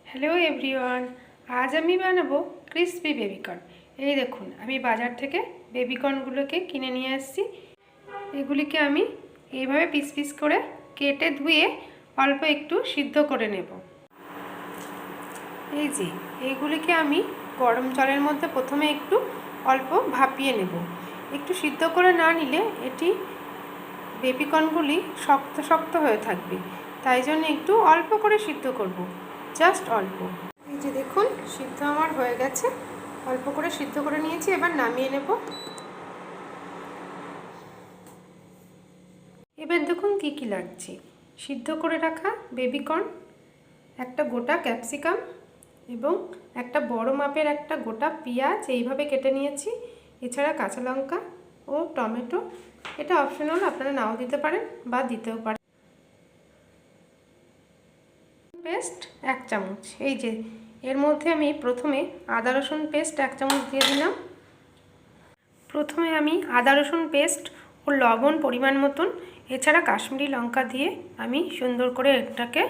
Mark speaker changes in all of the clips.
Speaker 1: Hello everyone, আজ আমি বানাবো ক্রিসপি বেবিকর্ন। এই দেখুন, আমি বাজার থেকে বেবিকর্নগুলোকে কিনে নিয়ে আসছি। এগুলিকে আমি এইভাবে পিস পিস করে কেটে ধুয়ে অল্প একটু সিদ্ধ করে নেব। এই যে এইগুলিকে আমি গরম জলের মধ্যে প্রথমে একটু অল্প ভাপিয়ে নেব। একটু সিদ্ধ করে না নিলে এটি বেবিকর্নগুলি শক্ত শক্ত হয়ে থাকবে, তাই জন্য একটু অল্প করে সিদ্ধ করব, জাস্ট অল্প। এই যে দেখুন, সিদ্ধ আমার হয়ে গেছে, অল্প করে সিদ্ধ করে নিয়েছি। এবার নামিয়ে নেব। এবার দেখুন কি কি লাগছে। সিদ্ধ করে রাখা বেবিকর্ন, একটা গোটা ক্যাপসিকাম এবং একটা বড় মাপের একটা গোটা পেঁয়াজ এইভাবে কেটে নিয়েছি। এছাড়া কাঁচা লঙ্কা ও টমেটো, এটা অপশনাল, আপনারা নাও দিতে পারেন বা দিতেও পারেন। পেস্ট 1 চামচ। এই যে এর মধ্যে আমি প্রথমে আদা রসুন পেস্ট 1 চামচ দিয়ে দিলাম। প্রথমে আমি আদা রসুন পেস্ট ও লবণ পরিমাণ মতন, এছাড়া কাশ্মীরি লঙ্কা দিয়ে আমি সুন্দর করে এটাকে,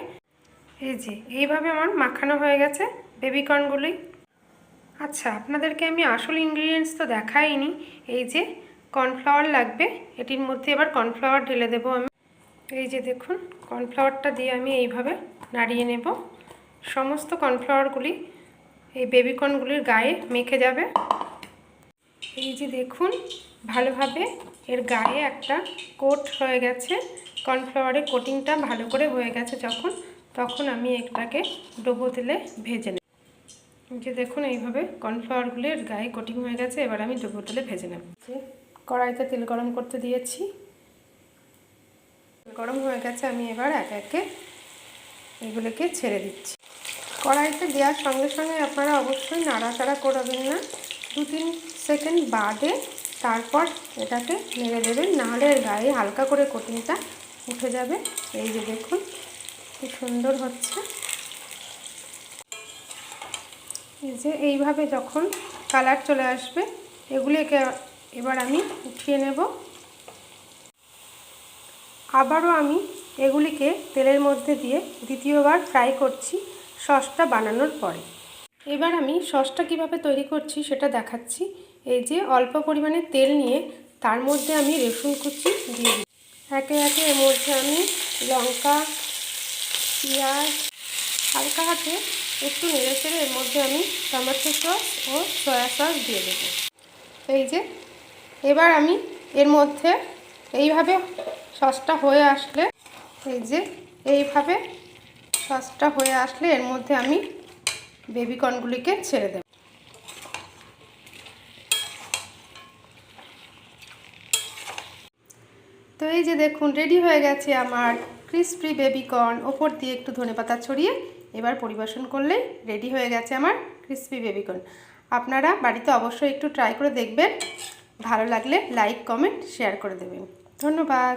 Speaker 1: এই যে এইভাবে আমার মাখানো হয়ে গেছে বেবিকর্নগুলি। আচ্ছা, আপনাদেরকে আমি আসল ইনগ্রিডিয়েন্টস তো দেখাইনি। এই যে কর্নফ্লাওয়ার লাগবে, এটির মধ্যে এবার কর্নফ্লাওয়ার ঢেলে দেবো আমি। এই যে দেখুন, কর্নফ্লাওয়ারটা দিয়ে আমি এইভাবে নাড়িয়ে নেব। সমস্ত কর্নফ্লাওয়ারগুলি এই বেবিকর্নগুলির গায়ে মেখে যাবে। এই যে দেখুন, ভালোভাবে এর গায়ে একটা কোট হয়ে গেছে। কর্নফ্লাওয়ারের কোটিংটা ভালো করে হয়ে গেছে তখন আমি এটাকে ডুবো তেলে ভেজে নেব। যে দেখুন, এইভাবে কর্নফ্লাওয়ারগুলির গায়ে কোটিং হয়ে গেছে। এবার আমি ডুবো তেলে ভেজে নেব। কড়াইতে তেল গরম করতে দিয়েছি, গরম হয়ে গেছে। আমি এবার একে একে এগুলোকে ছেড়ে দিচ্ছি। কড়াইতে দেওয়ার সঙ্গে সঙ্গে আপনারা অবশ্যই নাড়াচাড়া করবেন না, 2-3 সেকেন্ড বাদে তারপর এটাকে নেড়ে দেবেন, নাহলে এর গায়ে হালকা করে কোটিংটা উঠে যাবে। এই যে দেখুন কি সুন্দর হচ্ছে। এই যে এইভাবে যখন কালার চলে আসবে, এগুলিকে এবার আমি উঠিয়ে নেব। আবারও আমি এগুলিকে তেলের মধ্যে দিয়ে দ্বিতীয়বার ফ্রাই করছি সসটা বানানোর পরে। এবার আমি সসটা কিভাবে তৈরি করছি সেটা দেখাচ্ছি। এই যে অল্প পরিমাণে তেল নিয়ে তার মধ্যে আমি রসুন কুচি দিয়ে দিই। একে একে এর মধ্যে আমি লঙ্কা, পেঁয়াজ, হালকা হাতে একটু নেড়ে চেড়ে এর মধ্যে আমি টমেটো সস ও সয়া সস দিয়ে দেবো। এই যে এবার আমি এর মধ্যে এইভাবে সসটা হয়ে আসলে, এই যে এইভাবে সসটা হয়ে আসলে এর মধ্যে আমি বেবিকর্নগুলিকে ছেড়ে দেব। তো এই যে দেখুন, রেডি হয়ে গেছে আমার ক্রিসপি বেবিকর্ন। ওপর দিয়ে একটু ধনেপাতা ছড়িয়ে এবার পরিবেশন করলেই রেডি হয়ে গেছে আমার ক্রিসপি বেবিকর্ন। আপনারা বাড়িতে অবশ্যই একটু ট্রাই করে দেখবেন। ভালো লাগলে লাইক, কমেন্ট, শেয়ার করে দেবেন। ধন্যবাদ।